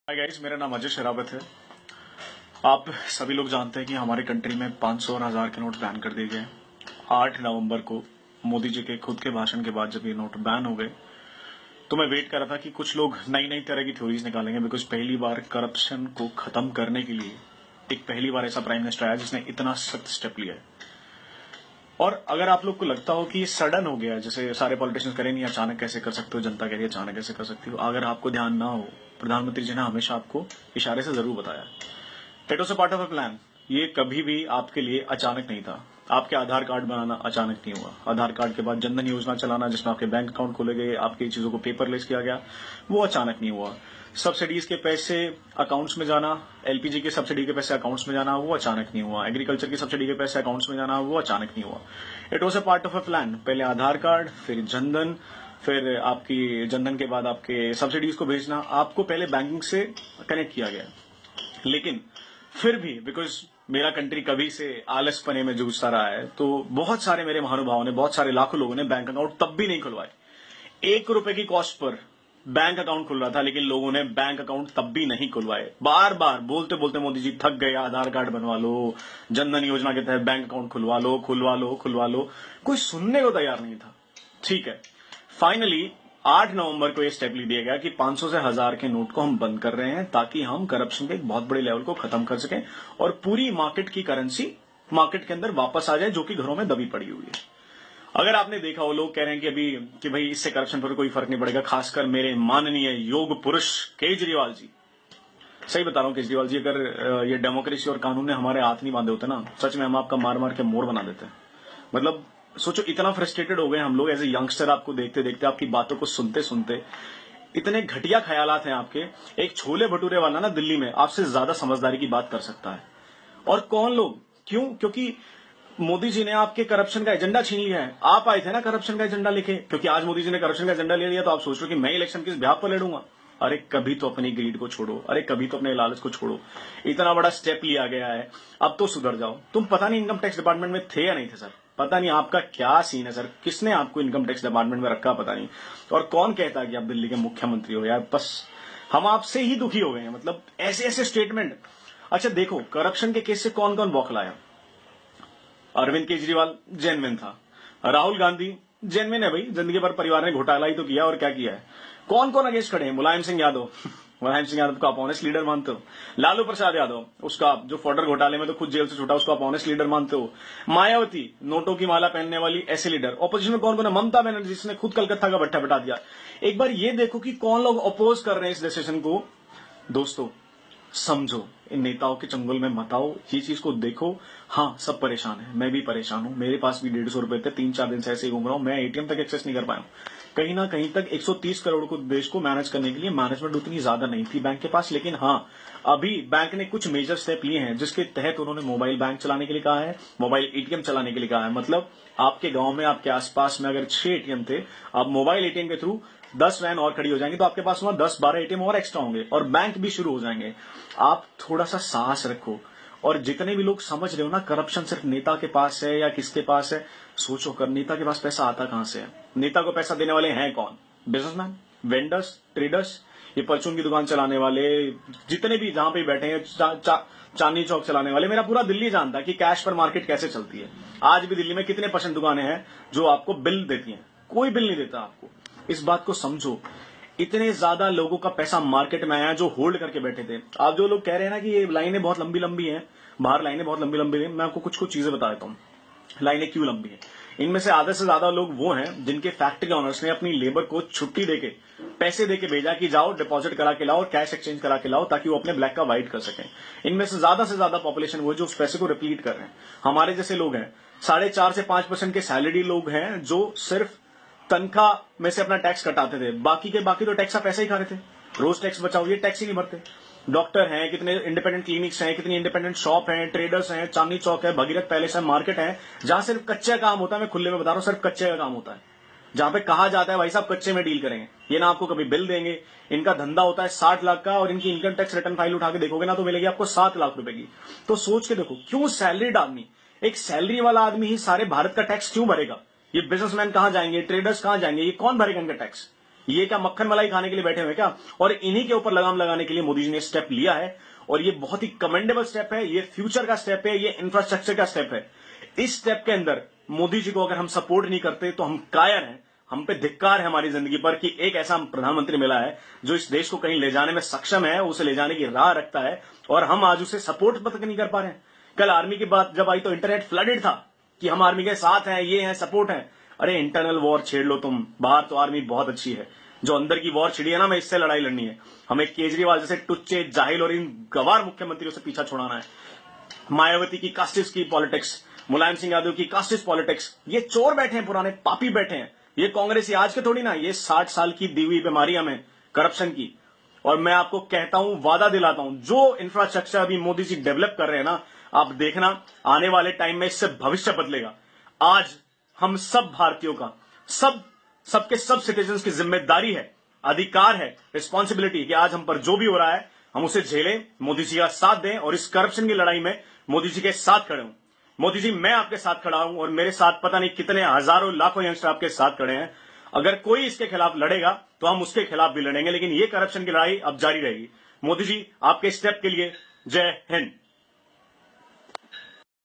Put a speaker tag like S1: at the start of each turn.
S1: Hi guys, मेरा नाम अजय शरावत है। आप सभी लोग जानते हैं कि हमारे कंट्री में 500 और 1000 के नोट बैन कर दिए गए। 8 नवंबर को मोदी जी के खुद के भाषण के बाद जब ये नोट बैन हो गए तो मैं वेट कर रहा था कि कुछ लोग नई नई तरह की थ्योरीज निकालेंगे, बिकॉज पहली बार करप्शन को खत्म करने के लिए एक पहली बार ऐसा प्राइम मिनिस्टर आया जिसने इतना सख्त स्टेप लिया है। और अगर आप लोग को लगता हो कि ये सडन हो गया, जैसे सारे पॉलिटिशियंस करें, नहीं अचानक कैसे कर सकते हो, जनता कह रही है अचानक कैसे कर सकती हो, अगर आपको ध्यान ना हो, प्रधानमंत्री जी ने हमेशा आपको इशारे से जरूर बताया it was a part of a plan. ये कभी भी आपके लिए अचानक नहीं था। आपके आधार कार्ड बनाना अचानक नहीं हुआ। आधार कार्ड के बाद जनधन योजना चलाना, जिसमें आपके बैंक अकाउंट खोले गए, आपकी चीजों को पेपरलेस किया गया, वो अचानक नहीं हुआ। सब्सिडीज के पैसे अकाउंट्स में जाना, एलपीजी के सब्सिडी के पैसे अकाउंट्स में जाना, वो अचानक नहीं हुआ। एग्रीकल्चर की सब्सिडी के पैसे अकाउंट्स में जाना, वो अचानक नहीं हुआ। It was a part of a plan. पहले आधार कार्ड, फिर जनधन, फिर आपकी जनधन के बाद आपके सब्सिडीज को भेजना, आपको पहले बैंकिंग से कनेक्ट किया गया। लेकिन फिर भी बिकॉज मेरा कंट्री कभी से आलसपने में जूझता रहा है, तो बहुत सारे मेरे महानुभावों ने, बहुत सारे लाखों लोगों ने बैंक अकाउंट तब भी नहीं खुलवाए। 1 रुपए की कॉस्ट पर बैंक अकाउंट खुल रहा था, लेकिन लोगों ने बैंक अकाउंट तब भी नहीं खुलवाए। बार बार बोलते बोलते मोदी जी थक गए, आधार कार्ड बनवा लो, जनधन योजना के तहत बैंक अकाउंट खुलवा लो, खुलवा लो, खुलवा लो, कोई सुनने को तैयार नहीं था। ठीक है, फाइनली 8 नवंबर को यह स्टेप ले दिया गया कि 500 से 1000 के नोट को हम बंद कर रहे हैं, ताकि हम करप्शन के एक बहुत बड़े लेवल को खत्म कर सकें और पूरी मार्केट की करेंसी मार्केट के अंदर वापस आ जाए, जो कि घरों में दबी पड़ी हुई है। अगर आपने देखा हो, लोग कह रहे हैं कि अभी कि भाई इससे करप्शन पर कोई फर्क नहीं पड़ेगा, खासकर मेरे माननीय योग पुरुष केजरीवाल जी। सही बता रहा हूं केजरीवाल जी, अगर ये डेमोक्रेसी और कानून ने हमारे हाथ नहीं बांधे होते ना, सच में हम आपका मार मार के मोर बना देते। मतलब सोचो, इतना फ्रस्ट्रेटेड हो गए हम लोग एज ए यंगस्टर, आपको देखते देखते, आपकी बातों को सुनते सुनते। इतने घटिया ख्यालात हैं आपके। एक छोले भटूरे वाला ना दिल्ली में आपसे ज्यादा समझदारी की बात कर सकता है। और कौन लोग? क्यों? क्योंकि मोदी जी ने आपके करप्शन का एजेंडा छीन लिया है। आप आए थे ना करप्शन का एजेंडा लेके, क्योंकि आज मोदी जी ने करप्शन का एजेंडा ले लिया तो आप सोच रहे हो कि मैं इलेक्शन किस ब्याह पर लड़ूंगा। अरे कभी तो अपनी ग्रीड को छोड़ो, अरे कभी तो अपने लालच को छोड़ो। इतना बड़ा स्टेप लिया गया है, अब तो सुधर जाओ। तुम पता नहीं इनकम टैक्स डिपार्टमेंट में थे या नहीं थे सर, पता नहीं आपका क्या सीन है सर, किसने आपको इनकम टैक्स डिपार्टमेंट में रखा पता नहीं। और कौन कहता है कि आप दिल्ली के मुख्यमंत्री हो यार, बस हम आपसे ही दुखी हो गए हैं। मतलब ऐसे ऐसे स्टेटमेंट। अच्छा देखो, करप्शन के केस से कौन कौन बौखलाया। अरविंद केजरीवाल जेन्युइन था, राहुल गांधी जेन्युइन है भाई, जिंदगी भर परिवार ने घोटाला ही तो किया और क्या किया है। कौन कौन अगेंस्ट खड़े हैं? मुलायम सिंह यादव मुलायम सिंह यादव को आप ऑनेस्ट लीडर मानते हो? लालू प्रसाद यादव, उसका जो फॉर्डर घोटाले में तो खुद जेल से छूटा, उसको आप ऑनेस्ट लीडर मानते हो? मायावती, नोटों की माला पहनने वाली ऐसे लीडर। ऑपोजिशन में कौन कौन है? ममता बनर्जी, जिसने खुद कलकत्ता का भट्टा बटा दिया। एक बार ये देखो कि कौन लोग अपोज कर रहे हैं इस डिसीजन को। दोस्तों समझो, इन नेताओं के चंगुल में मत आओ, ये चीज को देखो। हाँ, सब परेशान है, मैं भी परेशान हूं, मेरे पास भी 150 रुपए थे, 3-4 दिन से ऐसे ही घूम रहा हूं, मैं एटीएम तक एक्सेस नहीं कर पाया हूं। कहीं ना कहीं तक 130 करोड़ को देश को मैनेज करने के लिए मैनेजमेंट उतनी ज्यादा नहीं थी बैंक के पास। लेकिन हाँ, अभी बैंक ने कुछ मेजर स्टेप लिए हैं, जिसके तहत उन्होंने मोबाइल बैंक चलाने के लिए कहा है, मोबाइल एटीएम चलाने के लिए कहा है। मतलब आपके गांव में, आपके आसपास में अगर 6 एटीएम थे, अब मोबाइल एटीएम के थ्रू 10 वैन और खड़ी हो जाएंगी, तो आपके पास वहां 10-12 एटीएम और एक्स्ट्रा होंगे और बैंक भी शुरू हो जाएंगे। आप थोड़ा सा साहस रखो। और जितने भी लोग समझ रहे हो ना करप्शन सिर्फ नेता के पास है या किसके पास है, सोचो कर नेता के पास पैसा आता कहां से है? नेता को पैसा देने वाले हैं कौन? बिजनेसमैन, वेंडर्स, ट्रेडर्स, ये परचून की दुकान चलाने वाले, जितने भी जहां पे बैठे हैं, चांदनी चौक चलाने वाले। मेरा पूरा दिल्ली जानता है कि कैश पर मार्केट कैसे चलती है। आज भी दिल्ली में कितने % दुकानें हैं जो आपको बिल देती हैं? कोई बिल नहीं देता आपको। इस बात को समझो। इतने ज्यादा लोगों का पैसा मार्केट में आया जो होल्ड करके बैठे थे। आप जो लोग कह रहे हैं ना कि ये लाइनें बहुत लंबी लंबी हैं, बाहर लाइनें बहुत लंबी लंबी हैं, मैं आपको कुछ कुछ चीजें बता देता हूँ लाइनें क्यों लंबी है। इनमें से आधे से ज्यादा लोग वो हैं जिनके फैक्ट्री ऑनर्स ने अपनी लेबर को छुट्टी देके, पैसे देके भेजा कि जाओ डिपॉजिट करा के लाओ और कैश एक्सचेंज करा के लाओ, ताकि वो अपने ब्लैक का व्हाइट कर सकें। इनमें से ज्यादा पॉपुलेशन वो जो उस पैसे को रिपीट कर रहे हैं। हमारे जैसे लोग हैं, 4.5 से 5% के सैलरी लोग हैं जो सिर्फ तनख्वाह में से अपना टैक्स कटाते थे। बाकी तो टैक्स का पैसा ही खा रहे थे। रोज टैक्स बचाओ, ये टैक्स ही नहीं भरते। डॉक्टर हैं, कितने इंडिपेंडेंट क्लिनिक्स हैं, कितनी इंडिपेंडेंट शॉप हैं, ट्रेडर्स हैं, चांदनी चौक है, भगीरथ पैलेस है, मार्केट है, जहां सिर्फ कच्चे काम होता है। मैं खुले में बता रहा हूं, सिर्फ कच्चे का काम होता है, जहां पे कहा जाता है भाई साहब कच्चे में डील करेंगे, ये ना आपको कभी बिल देंगे। इनका धंधा होता है 60 लाख का, और इनकी इनकम टैक्स रिटर्न फाइल उठा के देखोगे ना तो मिलेगी आपको 7 लाख रुपए की। तो सोच के देखो, क्यों सैलरीड आदमी, एक सैलरी वाला आदमी ही सारे भारत का टैक्स क्यों भरेगा? ये बिजनेसमैन कहां जाएंगे? ट्रेडर्स कहां जाएंगे? ये कौन भरेगा इनका टैक्स? ये क्या मक्खन मलाई खाने के लिए बैठे हुए क्या? और इन्हीं के ऊपर लगाम लगाने के लिए मोदी जी ने स्टेप लिया है और ये बहुत ही कमेंडेबल स्टेप है, ये फ्यूचर का स्टेप है, ये इंफ्रास्ट्रक्चर का स्टेप है। इस स्टेप के अंदर मोदी जी को अगर हम सपोर्ट नहीं करते तो हम कायर हैं, हम पे धिक्कार है हमारी जिंदगी पर कि एक ऐसा प्रधानमंत्री मिला है जो इस देश को कहीं ले जाने में सक्षम है, उसे ले जाने की राह रखता है और हम आज उसे सपोर्ट तक नहीं कर पा रहे हैं। कल आर्मी की बात जब आई तो इंटरनेट फ्लडेड था कि हम आर्मी के साथ हैं, ये हैं, सपोर्ट है। अरे इंटरनल वॉर छेड़ लो तुम, बाहर तो आर्मी बहुत अच्छी है, जो अंदर की वॉर छिड़ी है ना, मैं इससे लड़ाई लड़नी है। हमें केजरीवाल जैसे टुच्चे जाहिल और इन गवार मुख्यमंत्रियों से पीछा छुड़ाना है। मायावती की कास्टिस्ट की पॉलिटिक्स, मुलायम सिंह यादव की कास्टिस्ट पॉलिटिक्स, ये चोर बैठे हैं, पुराने पापी बैठे हैं। ये कांग्रेसी आज के थोड़ी ना, ये 60 साल की दी हुई बीमारी हमें करप्शन की। और मैं आपको कहता हूं, वादा दिलाता हूं, जो इंफ्रास्ट्रक्चर अभी मोदी जी डेवलप कर रहे हैं ना, आप देखना आने वाले टाइम में इससे भविष्य बदलेगा। आज हम सब भारतीयों का, सबके सब सिटीजन्स की जिम्मेदारी है, अधिकार है, रिस्पॉन्सिबिलिटी कि आज हम पर जो भी हो रहा है हम उसे झेलें, मोदी जी का साथ दें और इस करप्शन की लड़ाई में मोदी जी के साथ खड़े हों। मोदी जी, मैं आपके साथ खड़ा हूं और मेरे साथ पता नहीं कितने हजारों लाखों यंगस्टर आपके साथ खड़े हैं। अगर कोई इसके खिलाफ लड़ेगा तो हम उसके खिलाफ भी लड़ेंगे, लेकिन ये करप्शन की लड़ाई अब जारी रहेगी। मोदी जी, आपके स्टेप के लिए जय हिंद।